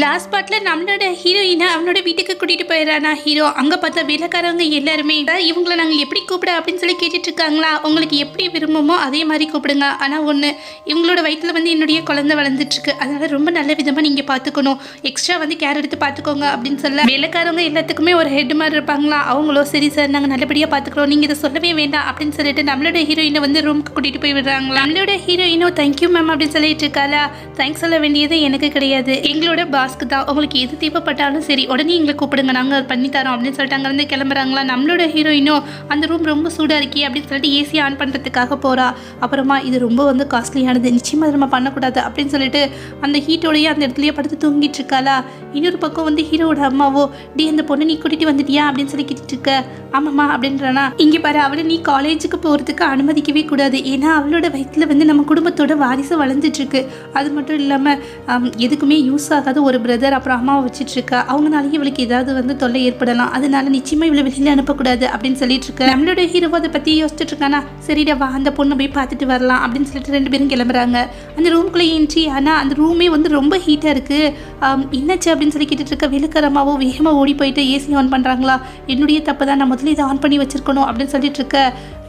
Last பார்ட்ல நம்மளோட ஹீரோயினை அவனோட வீட்டுக்கு கூட்டிட்டு போயிடறானா ஹீரோ. அங்க பார்த்தா வேலைக்காரவங்க எல்லாருமே இவங்களை நாங்கள் எப்படி கூப்பிட அப்படின்னு சொல்லி கேட்டுட்டு இருக்காங்களா. உங்களுக்கு எப்படி விரும்புமோ அதே மாதிரி கூப்பிடுங்க. ஆனால் ஒன்று, இவங்களோட வயிற்றுல வந்து என்னுடைய குழந்தை வளர்ந்துட்டு இருக்கு, அதனால ரொம்ப நல்ல விதமாக நீங்கள் பார்த்துக்கணும், எக்ஸ்ட்ரா வந்து கேர் எடுத்து பார்த்துக்கோங்க அப்படின்னு சொல்ல வேலைக்காரவங்க எல்லாத்துக்குமே ஒரு ஹெட் மாதிரி இருப்பாங்களா. அவங்களோ சரி சார் நாங்கள் நல்லபடியாக பார்த்துக்கிறோம், நீங்கள் இதை சொல்லவே வேண்டாம் அப்படின்னு சொல்லிட்டு நம்மளோட ஹீரோயினை வந்து ரூமுக்கு கூட்டிட்டு போய் விடுறாங்களா. நம்மளோட ஹீரோயினோ தேங்க்யூ மேம் அப்படின்னு சொல்லிட்டு இருக்காளா. தேங்க்ஸ் சொல்ல வேண்டியது எனக்கு கிடையாது, எங்களோட பாஸ்க்கு தான். உங்களுக்கு எது தேவைப்பட்டாலும் சரி உடனே எங்களை கூப்பிடுங்க, நாங்கள் பண்ணித்தரோம் அப்படின்னு சொல்லிட்டு அங்கேருந்து கிளம்புறாங்களா. நம்மளோட ஹீரோயினோ அந்த ரூம் ரொம்ப சூடாக இருக்கே அப்படின்னு சொல்லிட்டு ஏசி ஆன் பண்ணுறதுக்காக போகிறா. அப்புறமா இது ரொம்ப வந்து காஸ்ட்லியானது, நிச்சயமாக நம்ம பண்ணக்கூடாது அப்படின்னு சொல்லிட்டு அந்த ஹீட்டோடையே அந்த இடத்துலையே படுத்து தூங்கிட்டு இருக்காளா. இன்னொரு பக்கம் வந்து ஹீரோட அம்மாவோ டி அந்த பொண்ணு நீ கூட்டிகிட்டு வந்துட்டியா அப்படின்னு சொல்லி கேட்டுட்டு இருக்க. ஆமாம்மா அப்படின்றானா. இங்கே பாரு, அவளை நீ காலேஜுக்கு போகிறதுக்கு அனுமதிக்கவே கூடாது, ஏன்னா அவளோட வயிற்றில் வந்து நம்ம குடும்பத்தோட வாரிசு வளர்ந்துட்டுருக்கு. அது மட்டும் இல்லாமல் எதுக்குமே யூஸ் ஆகாத ஒரு பிரதர் அப்புறம் அம்மாவை வச்சுட்டு இருக்கா, அவங்களாலேயும் இவளுக்கு ஏதாவது வந்து தொல்லை ஏற்படலாம், அதனால நிச்சயமாக இவளை வெளியில் அனுப்பக்கூடாது அப்படின்னு சொல்லிட்டு இருக்க. நம்மளோட ஹீரோவை அதை பற்றி யோசிச்சுட்டு இருக்கானா. சரிடா வா அந்த பொண்ணை போய் பார்த்துட்டு வரலாம் அப்படின்னு சொல்லிட்டு ரெண்டு பேரும் கிளம்புறாங்க. அந்த ரூம்குள்ளே என்ட்ரி ஆனால் அந்த ரூமே வந்து ரொம்ப ஹீட்டாக இருக்குது. என்னாச்சு அப்படின்னு சொல்லி கேட்டுட்டு இருக்க. வேலைக்காரமாவோ வேகமாக ஓடி போயிட்டு ஏசி ஆன் பண்ணுறாங்களா. என்னுடைய தப்பு தான், நான் முதல்ல இதை ஆன் பண்ணி வச்சிருக்கணும் அப்படின்னு சொல்லிட்டு இருக்க.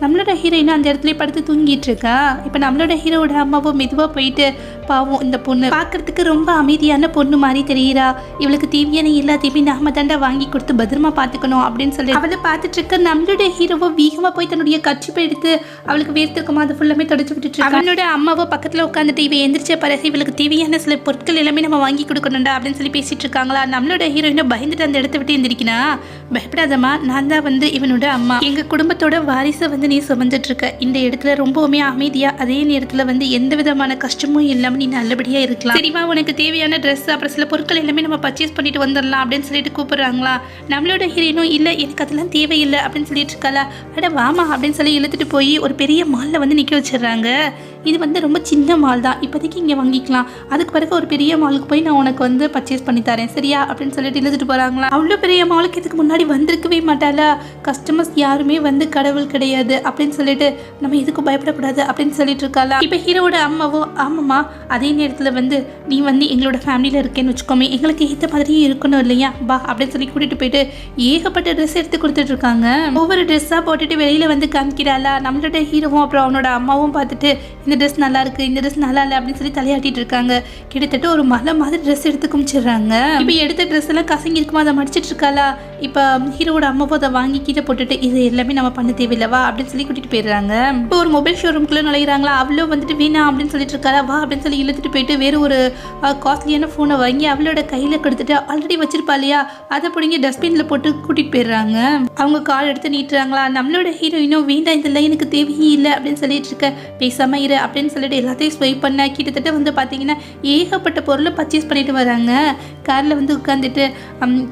நம்மளோட ஹீரோயினை அந்த இடத்துல படுத்து தூங்கிட்டு இருக்கா. இப்போ நம்மளோட ஹீரோட அம்மாவோ மெதுவாக போயிட்டு பாவம் இந்த பொண்ணு பார்க்கறதுக்கு ரொம்ப அமைதியான பொண்ணு மாதிரி தெரியுறா, இவளுக்கு தேவையான எல்லாத்தையுமே நாம தாண்டா வாங்கி கொடுத்து பத்திரமா பார்த்துக்கணும் அப்படின்னு சொல்லி அவளை பார்த்துட்டு இருக்க. நம்மளோட ஹீரோவோ வேகமாக போய் தன்னுடைய கட்சிப்பை எடுத்து அவளுக்கு வேர்த்திருக்குமா அது ஃபுல்லாமே தொடச்சு விட்டுட்டு இருக்கா. அவனோட அம்மாவோ பக்கத்தில் உட்காந்துட்டு இவ எந்திரிச்ச பிறகு இவளுக்கு தேவையான சில பொருட்கள் எல்லாமே நம்ம வாங்கி கொடுக்கணும்டா அப்படின்னு சொல்லி பேசிட்டு இருக்காங்களா. நம்மளோட ஹீரோயினை பயந்துட்டு அந்த இடத்த விட்டு எந்திரிக்கினா. பயப்படாதம்மா, நான் தான் வந்து இவனோட அம்மா, எங்கள் குடும்பத்தோட வாரிசை வந்து நீ சுமந்துட்டு இருக்க, இந்த இடத்துல ரொம்பவுமே அமைதியா அதே நேரத்துல வந்து எந்த விதமான கஷ்டமும் இல்லாம நீ நல்லபடியா இருக்கலாம், சரிவா உனக்கு தேவையான ட்ரெஸ் அப்புறம் சில பொருட்கள் எல்லாமே நம்ம பர்ச்சேஸ் பண்ணிட்டு வந்துடலாம் அப்படின்னு சொல்லிட்டு கூப்பிடுறாங்களா. நம்மளோட ஹீரோயினும் இல்லை எனக்கு அதெல்லாம் தேவையில்லை அப்படின்னு சொல்லிட்டு இருக்காளா. அட வாமா அப்படின்னு சொல்லி இழுத்துட்டு போய் ஒரு பெரிய மால்ல வந்து நிக்க வச்சிடுறாங்க. இது வந்து ரொம்ப சின்ன மால் தான், இப்போதைக்கு இங்கே வாங்கிக்கலாம், அதுக்கு பிறகு ஒரு பெரிய மாலுக்கு போய் நான் உனக்கு வந்து பர்ச்சேஸ் பண்ணி தரேன் சரியா அப்படின்னு சொல்லிட்டு இழுத்துட்டு போகிறாங்களா. அவ்வளோ பெரிய மாலுக்கு இதுக்கு முன்னாடி வந்திருக்கவே மாட்டாளா. கஸ்டமர்ஸ் யாருமே வந்து கடவுள் கிடையாது அப்படின்னு சொல்லிட்டு நம்ம எதுக்கும் பயப்படக்கூடாது அப்படின்னு சொல்லிட்டு இருக்காளா. இப்போ ஹீரோட அம்மாவோ ஆமாம்மா அதே நேரத்தில் வந்து நீ வந்து எங்களோட ஃபேமிலியில் இருக்கேன்னு வச்சுக்கோமே, எங்களுக்கு ஏற்ற மாதிரியும் இருக்கணும் இல்லையா பா அப்படின்னு சொல்லி கூட்டிகிட்டு போயிட்டு ஏகப்பட்ட ட்ரெஸ் எடுத்து கொடுத்துட்டு இருக்காங்க. ஒவ்வொரு ட்ரெஸ்ஸாக போட்டுட்டு வெளியில் வந்து காமிக்கிறாளா. நம்மளோட ஹீரோவும் அப்புறம் அவனோட அம்மாவும் பார்த்துட்டு இந்த ட்ரெஸ் நல்லா இருக்கு இந்த ட்ரெஸ் நல்லா இல்லை அப்படின்னு சொல்லி தலையாட்டிட்டு இருக்காங்க. கிட்டத்தட்ட ஒரு மலை மாதிரி ட்ரெஸ் எடுத்து குமிச்சிடுறாங்க. இப்போ எடுத்த ட்ரெஸ் எல்லாம் கசங்கி இருக்குமா அதை மடிச்சிட்டு இருக்காளா. இப்போ ஹீரோட அம்மாவோ அதை வாங்கி கீழே போட்டுட்டு இது எல்லாமே நம்ம பண்ண தேவையில்லவா அப்படின்னு சொல்லி கூட்டிட்டு போயிடுறாங்க. இப்போ ஒரு மொபைல் ஷோரூம்குள்ள நுழைகிறாங்களா. அவளோ வந்துட்டு வேணாம் அப்படின்னு சொல்லிட்டு இருக்காளா. வா அப்படின்னு சொல்லி இழுத்துட்டு போயிட்டு வேற ஒரு காஸ்ட்லியான ஃபோனை வாங்கி அவளோட கையில் கொடுத்துட்டு ஆல்ரெடி வச்சிருப்பா இல்லையா அதை பிடிங்கி டஸ்ட்பின்ல போட்டு கூட்டிட்டு போயிடுறாங்க. அவங்க கால் எடுத்து நீட்டுறாங்களா. நம்மளோட ஹீரோயினும் வேண்டாம் இதெல்லாம் எனக்கு தேவையே இல்லை அப்படின்னு சொல்லிட்டு இருக்க. பேசாம இரு அப்படின்னு சொல்லிட்டு எல்லாத்தையும் ஸ்வைப் பண்ண கிட்டத்தட்ட வந்து பார்த்தீங்கன்னா ஏகப்பட்ட பொருளை பர்ச்சேஸ் பண்ணிட்டு வராங்க. காரில் வந்து உட்காந்துட்டு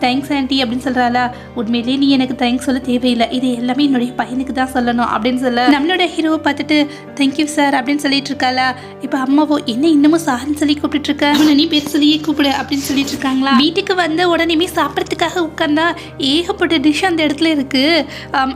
தேங்க்ஸ் ஆண்டி அப்படின்னு சொல்கிறாளா. உண்மையிலேயே நீ எனக்கு தேங்க்ஸ் சொல்ல தேவையில்லை, இது எல்லாமே என்னுடைய பையனுக்கு தான் சொல்லணும் அப்படின்னு சொல்ல நம்மளோட ஹீரோவை பார்த்துட்டு தேங்க்யூ சார் அப்படின்னு சொல்லிட்டு இருக்காளா. இப்போ அம்மாவோ என்ன இன்னமும் சார்ன்னு சொல்லி கூப்பிட்டு இருக்க, நீ பேர் சொல்லியே கூப்பிடு அப்படின்னு சொல்லிட்டு இருக்காங்களா. வீட்டுக்கு வந்த உடனே சாப்பிட்றதுக்காக உட்காந்தா ஏகப்பட்ட டிஷ் அந்த இடத்துல இருக்கு.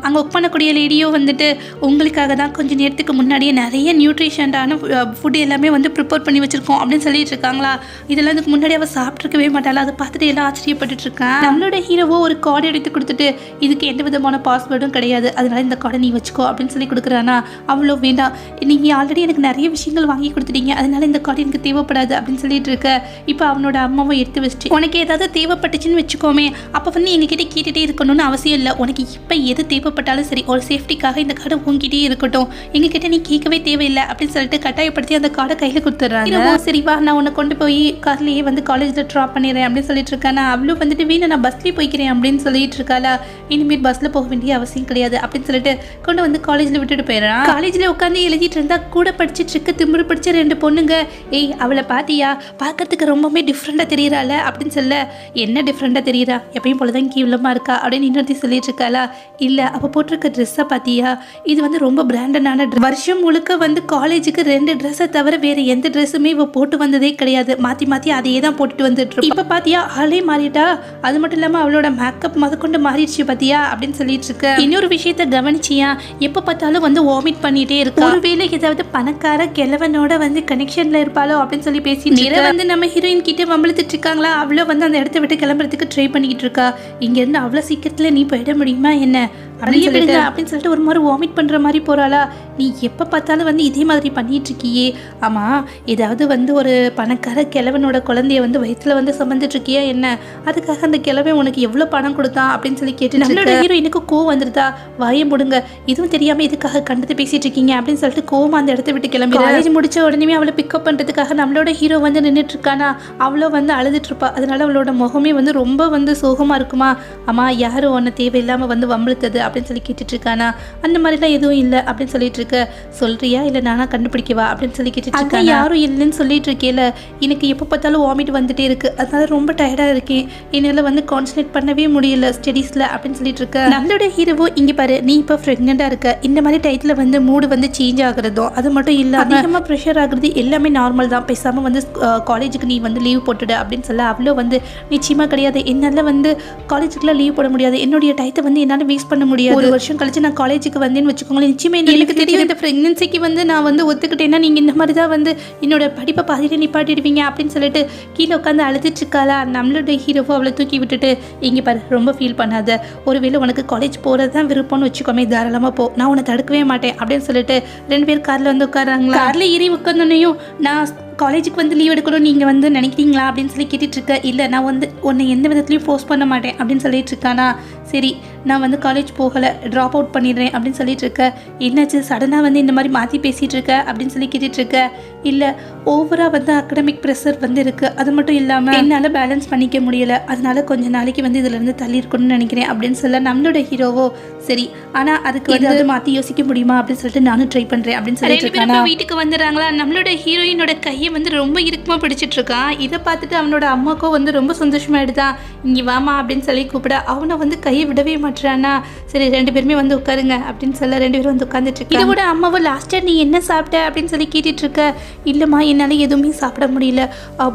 அங்கே ஒர்க் பண்ணக்கூடிய லேடியோ வந்துட்டு உங்களுக்காக தான் கொஞ்சம் நேரத்துக்கு முன்னாடியே நிறைய நியூட்ரிஷன்டான ஃபுட் எல்லாமே வந்து ப்ரிப்பேர் பண்ணி வச்சிருக்கோம் அப்படின்னு சொல்லிட்டு இருக்காங்களா. இதெல்லாம் இதுக்கு முன்னாடி அவள் சாப்பிட்ருக்கவே மாட்டாளா. அதை பார்த்துட்டு எல்லாம் ஆச்சரியப்பட்டு இருக்கான். நம்மளோட ஹீரோவோ ஒரு கார்டு எடுத்து கொடுத்துட்டு இதுக்கு எந்த விதமான பாஸ்வேர்டும் கிடையாது, அதனால இந்த கார்டை நீ வச்சுக்கோ அப்படின்னு சொல்லி கொடுக்குறானா. அவ்வளோ வேண்டாம், நீங்கள் ஆல்ரெடி எனக்கு நிறைய விஷயங்கள் வாங்கி கொடுத்துட்டீங்க, அதனால இந்த கார்டு எனக்கு தேவைப்படாது அப்படின்னு சொல்லிட்டு இருக்க. இப்போ அவனோட அம்மாவும் எடுத்து வச்சுட்டு உனக்கு ஏதாவது தேவைப்பட்டுச்சுன்னு வச்சுக்கோமே அப்போ வந்து எங்ககிட்ட கேட்டுகிட்டே இருக்கணும்னு அவசியம் இல்லை, உனக்கு இப்போ எது தேவைப்பட்டாலும் சரி ஒரு சேஃப்டிக்காக இந்த கார்டை உங்ககிட்டே இருக்கட்டும், எங்ககிட்ட நீ கேட்கவே தேவையில்லை அப்படின்னு சொல்லிட்டு கட்டாயப்படுத்தி அந்த கார்டை கையில் கொடுத்துட்றாங்க. சரிவா நான் உன்னை கொண்டு போய் கார்லேயே வந்து காலேஜில் ட்ராப் பண்ணிடுறேன் அப்படின்னு சொல்லிட்டு இருக்கானா. அவ்வளோ வந்துட்டு வேணும் நான் பஸ்லேயே போய்க்கிறேன் அப்படின்னு சொல்லிட்டு இருக்காளா. இனிமேல் பஸ்ஸில் போக வேண்டிய அவசியம் கிடையாது அப்படின்னு சொல்லிட்டு கொண்டு வந்து காலேஜில் விட்டுட்டு போயிடறான். காலேஜில் உட்காந்து எழுதிட்டு இருந்தா கூட படிச்சுட்டு இருக்க திமிரு படிச்ச ரெண்டு பொண்ணுங்க ஏய் அவளை பார்த்தியா பார்க்கறதுக்கு ரொம்பவே டிஃப்ரெண்டாக தெரியுறாள் அப்படின்னு சொல்ல. என்ன டிஃப்ரெண்டாக தெரியுறா, எப்பயும் போலதான் கீழமாக இருக்கா அப்படின்னு இன்னொருத்தி சொல்லிட்டு இருக்காளா. இல்லை அவள் போட்டிருக்க ட்ரெஸ்ஸை பார்த்தியா, இது வந்து ரொம்ப பிராண்டடான வருஷம் முழுக்க வந்து காலேஜுக்கு 2 ட்ரெஸ்ஸை தவிர வேறு எந்த ட்ரெஸ்ஸுமே இவள் போட்டு வந்ததே கிடையாது, மாற்றி மாற்றி அதையே தான் போட்டுட்டு வந்துட்டு. இப்போ பாத்தியா ஆளே மாறிட்டா, அது மட்டும் இல்லாம அவளோட மேக்கப் முதற்கொண்டு மாறிடுச்சு பாத்தியா அப்படின்னு சொல்லிட்டு இருக்க. இன்னொரு விஷயத்த கவனிச்சியா, எப்ப பார்த்தாலும் வந்து வாமிட் பண்ணிட்டே இருக்கா. ஒருவேளை ஏதாவது பணக்கார கிழவனோட வந்து கனெக்ஷன்ல இருப்பாளோ அப்படின்னு சொல்லி பேசி வந்து நம்ம ஹீரோயின் கிட்ட வம்பளத்துட்டு இருக்காங்களா. அவ்வளோ வந்து அந்த இடத்த விட்டு கிளம்புறதுக்கு ட்ரை பண்ணிக்கிட்டு இருக்கா. இங்க இருந்து அவ்வளோ சீக்கிரத்துல நீ போயிட முடியுமா என்ன அப்படின்னு சொல்லிட்டு ஒரு மாதிரி வாமிட் பண்ற மாதிரி போறாளா. நீ எப்ப பார்த்தாலும் வந்து இதே மாதிரி பண்ணிட்டு இருக்கியே. ஆமா, ஏதாவது வந்து ஒரு பணக்கார கிழவனோட குழந்தைய வந்து வயிற்றுல வந்து சுமந்துட்டு இருக்கியா என்ன? அதுக்காக அந்த கிழவன் உனக்கு எவ்வளவு பணம் கொடுத்தான் அப்படின்னு சொல்லி கேட்டு நம்மளோட ஹீரோயினுக்கு கோவம் வந்துருதா. வாயை முடுங்க, இதுவும் தெரியாம இதுக்காக கண்டது பேசிட்டு இருக்கீங்க அப்படின்னு சொல்லிட்டு கோவம் அந்த இடத்த விட்டு கிளம்பி காலேஜ் முடிச்ச உடனே அவளை பிக்கப் பண்றதுக்காக நம்மளோட ஹீரோ வந்து நின்றுட்டு இருக்கானா. அவ்வளோ வந்து அழுதுட்டு இருப்பா. அதனால அவளோட முகமே வந்து ரொம்ப வந்து சோகமா இருக்குமா. ஆமா, யாரும் உன்னை தேவையில்லாம வந்து வம்பளுத்தது அப்படின்னு சொல்லி கேட்டுட்டு இருக்கானா. அந்த மாதிரிலாம் எதுவும் இல்லை அப்படின்னு சொல்லிட்டு இருக்க. சொல்றியா இல்லை நானா கண்டுபிடிக்கவா அப்படின்னு சொல்லி கேட்டுட்டு இருக்கா. யாரும் இல்லைன்னு சொல்லிட்டு இருக்கேல, எனக்கு எப்போ பார்த்தாலும் வாமிட் வந்துட்டே இருக்கு, அதனால ரொம்ப டயர்டாக இருக்கேன், என்னால் வந்து கான்சன்ட்ரேட் பண்ணவே முடியல ஸ்டடீஸில் அப்படின்னு சொல்லிட்டு இருக்க. நம்மளோட ஹீரோவோ இங்கே பாரு, நீ இப்போ ப்ரெக்னெண்ட்டாக இருக்க, இந்த மாதிரி டயத்தில் வந்து மூடு வந்து சேஞ்ச் ஆகுறதும் அது மட்டும் இல்லை அதிகமாக ப்ரெஷர் ஆகுறது எல்லாமே நார்மல் தான். பேசாமல் வந்து காலேஜுக்கு நீ வந்து லீவ் போட்டுடு அப்படின்னு சொல்ல. அவ்வளோ வந்து நிச்சயமாக கிடையாது, என்னால் வந்து காலேஜுக்குலாம் லீவ் போட முடியாது, என்னுடைய டயத்தை வந்து என்னால் வேஸ்ட் பண்ண முடியாது. ஒரு வருஷம் கழிச்சு நான் காலேஜுக்கு வந்தேன்னு வச்சுக்கோங்களேன், நிச்சயமே எனக்கு தெரியும் இந்த ப்ரெக்னன்சிக்கு வந்து நான் வந்து ஒத்துக்கிட்டேன்னா நீங்கள் இந்த மாதிரி தான் வந்து என்னோட படிப்பை பாதிட்டு நிப்பாட்டிடுவீங்க அப்படின்னு சொல்லிட்டு கீழே உட்காந்து அழுதுட்டு இருக்காளா. நம்மளோட ஹீரோவோ அவளை தூக்கி விட்டுட்டு, இங்கே பாரு ரொம்ப ஃபீல் பண்ணாத, ஒருவேளை உனக்கு காலேஜ் போகிறது தான் விருப்பம்னு வச்சுக்கோமே, தாராளமாக போ, நான் உன்னை தடுக்கவே மாட்டேன் அப்படின்னு சொல்லிட்டு 2 பேர் காரில் வந்து உட்காராங்களா. காரில் ஏறி உட்காந்தோன்னையும் நான் காலேஜுக்கு வந்து லீவ் எடுக்கணும் நீங்கள் வந்து நினைக்கிறீங்களா அப்படின்னு சொல்லி கேட்டுட்டு இருக்க. இல்லை, நான் வந்து உன்னை எந்த விதத்துலையும் ஃபோர்ஸ் பண்ண மாட்டேன் அப்படின்னு சொல்லிட்டு இருக்கானா. சரி, நான் வந்து காலேஜ் போகலை, ட்ராப் அவுட் பண்ணிடுறேன் அப்படின்னு சொல்லிட்டு இருக்க. என்னாச்சு சடனாக வந்து இந்த மாதிரி மாற்றி பேசிகிட்டு இருக்க அப்படின்னு சொல்லி கேட்டுட்டு இருக்க. இல்லை, ஓவராக வந்து அகடமிக் ப்ரெஷர் வந்து இருக்குது, அது மட்டும் இல்லாமல் என்னால் பேலன்ஸ் பண்ணிக்க முடியலை, அதனால கொஞ்சம் நாளைக்கு வந்து இதிலேருந்து தள்ளி இருக்கணும்னு நினைக்கிறேன் அப்படின்னு சொல்ல. நம்மளோட ஹீரோவோ சரி, ஆனால் அதுக்கு ஏதாவது மாற்றி யோசிக்க முடியுமா அப்படின்னு சொல்லிட்டு நானும் ட்ரை பண்ணுறேன் அப்படின்னு சொல்லிட்டு வீட்டுக்கு வந்துடுறாங்களா. நம்மளோட ஹீரோயினோட கையை வந்து ரொம்ப இறுக்கமாக பிடிச்சிட்டு இருக்கான். இதை பார்த்துட்டு அவனோட அம்மாக்கும் வந்து ரொம்ப சந்தோஷமாயிடுதான். இங்கே வாமா அப்படின்னு சொல்லி கூப்பிட அவனை வந்து கையை விடவே மாட்டானா. சரி 2 பேருமே வந்து உட்காருங்க அப்படின்னு சொல்ல 2 பேரும் வந்து உட்காந்துட்டு இருக்கு. இதோட அம்மாவை லாஸ்ட்டாக நீ என்ன சாப்பிட்ட அப்படின்னு சொல்லி கேட்டுட்டு இருக்க. இல்லைம்மா, என்னால் எதுவுமே சாப்பிட முடியல,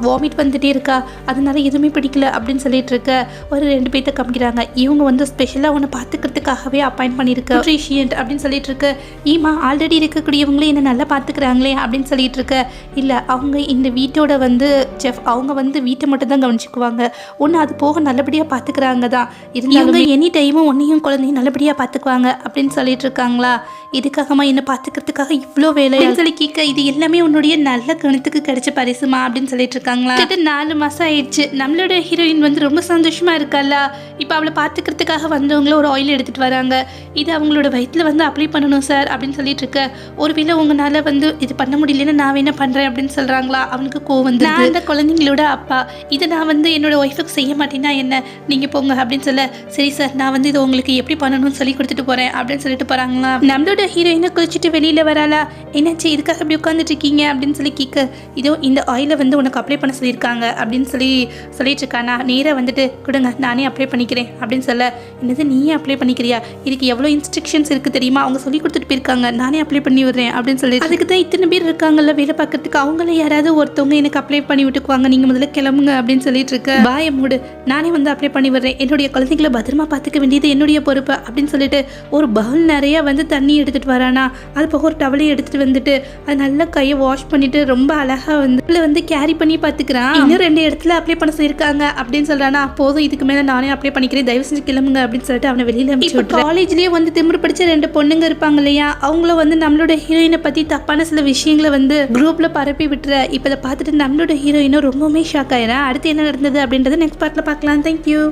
வாமிட் வந்துட்டே இருக்கா, அதனால எதுவுமே பிடிக்கல அப்படின்னு சொல்லிட்டு இருக்க. ஒரு 2 பேர்த்த காமிக்கிறாங்க. இவங்க வந்து ஸ்பெஷலாக அவனை பார்த்துக்கிறதுக்காகவே அப்பாயிண்ட் பண்ணியிருக்க நியூட்ரிஷியன்ட் அப்படின்னு சொல்லிட்டு இருக்க. ஈமா, ஆல்ரெடி இருக்கக்கூடியவங்களே என்ன நல்லா பார்த்துக்கிறாங்களே அப்படின்னு சொல்லிட்டு இருக்க. இல்லை, அவங்க இந்த வீட்டோட வந்து செஃப், அவங்க வந்து வீட்டை மட்டும் தான் கவனிச்சுக்குவாங்க, ஒன்று அது போக நல்லபடியாக பார்த்துக்கிறாங்க தான், இருந்தாலும் எனி டைமும் உன்னையும் குழந்தையும் நல்லபடியாக பார்த்துக்குவாங்க அப்படின்னு சொல்லிட்டு இருக்காங்களா. இதுக்காகமா என்னை பார்த்துக்கிறதுக்காக இவ்வளோ வேலை சொல்லி கேட்க. இது எல்லாமே உன்னுடைய நல்ல கணத்துக்கு கிடைச்ச பரிசுமா அப்படின்னு சொல்லிட்டு இருக்காங்களா. கிட்ட 4 மாதம் ஆயிடுச்சு. நம்மளோட ஹீரோயின் வந்து ரொம்ப சந்தோஷமா இருக்காளா. இப்போ அவளை பார்த்துக்கிறதுக்காக வந்தவங்களும் ஒரு ஆயில் எடுத்துகிட்டு வராங்க. இது அவங்களோட வயிற்றில் வந்து அப்ளை பண்ணணும் சார் அப்படின்னு சொல்லிட்டு இருக்க. ஒருவேளை உங்களால் வந்து இது பண்ண முடியலன்னு நான் என்ன பண்ணுறேன் அப்படின்னு சொல்கிறாங்களா. அவனுக்கு கோவம் வந்து, நான் அந்த குழந்தைங்களோட அப்பா, இதை நான் வந்து என்னோட ஒய்ஃபுக்கு செய்ய மாட்டேன்னா என்ன, நீங்கள் போங்க அப்படின்னு சொல்ல. சரி சார், நான் வந்து இது உங்களுக்கு எப்படி பண்ணணும்னு சொல்லி கொடுத்துட்டு போகிறேன் அப்படின்னு சொல்லிட்டு போகிறாங்களா. நம்மளோட ஹீரோயினை குளிச்சுட்டு வெளியில் வராளா. என்னாச்சு, இதுக்காக அப்படி உட்காந்துட்டு இருக்கீங்க அப்படின்னு சொல்லி கேட்க. இதோ இந்த ஆயிலை வந்து உனக்கு அப்ளை பண்ண சொல்லியிருக்காங்க அப்படின்னு சொல்லிட்டு இருக்கானா. நேராக வந்துட்டு கொடுங்க, நானே அப்ளை பண்ணிக்கிறேன் அப்படின்னு சொல்ல. என்னது, நீயே அப்ளை பண்ணிக்கிறியா, இதுக்கு எவ்வளோ இன்ஸ்ட்ரக்ஷன்ஸ் இருக்குது தெரியுமா, அவங்க சொல்லி கொடுத்துட்டு போயிருக்காங்க, நானே அப்ளை பண்ணி விடுறேன் அப்படின்னு சொல்லி. அதுக்கு தான் இத்தனை பேர் இருக்காங்கல்ல வேலை பார்க்கறதுக்கு, அவங்கள யாராவது ஒருத்தவங்க எனக்கு அப்ளை பண்ணி விட்டுக்குவாங்க, நீங்கள் முதல்ல கிளம்புங்க அப்படின்னு சொல்லிட்டு இருக்க. பாய மூடு, நானே வந்து அப்ளை பண்ணி விடுறேன், என்னுடைய குழந்தைங்களை பத்திரமா பார்த்துக்க வேண்டியது என்னுடைய பொறுப்பு அப்படின்னு சொல்லிட்டு ஒரு பவுல் நிறைய வந்து தண்ணி எடுத்துட்டு வரானா. அது போக ஒரு டவலையும் எடுத்துட்டு வந்துட்டு அது நல்லா கையை வாஷ் பண்ணிட்டு ரொம்ப அழகா வந்து கேரி பண்ணி பார்த்துக்கிறான். இன்னும் 2 இடத்துல அப்ளை பண்ண சொல்லியிருக்காங்க அப்படின்னு சொல்றானா. போதும், இதுக்கு மேலே நானே அப்ளை பண்ணிக்கிறேன், தயவு செஞ்சு கிளம்புங்க அப்படின்னு சொல்லிட்டு அவனை வெளியில அனுப்பிச்சு. காலேஜ்லேயே வந்து திமிரு படிச்ச 2 பொண்ணுங்க இருப்பாங்க இல்லையா, அவங்கள வந்து நம்மளோட ஹீரோயினை பற்றி தப்பான சில விஷயங்களை வந்து குரூப்ல பரப்பி விட்டுற. இப்போ இதை பார்த்துட்டு நம்மளோட ஹீரோயினும் ரொம்பவுமே ஷாக் ஆயிரா. அடுத்து என்ன நடந்தது அப்படின்றத நெக்ஸ்ட் பார்ட்ல பார்க்கலாம். தேங்க்யூ.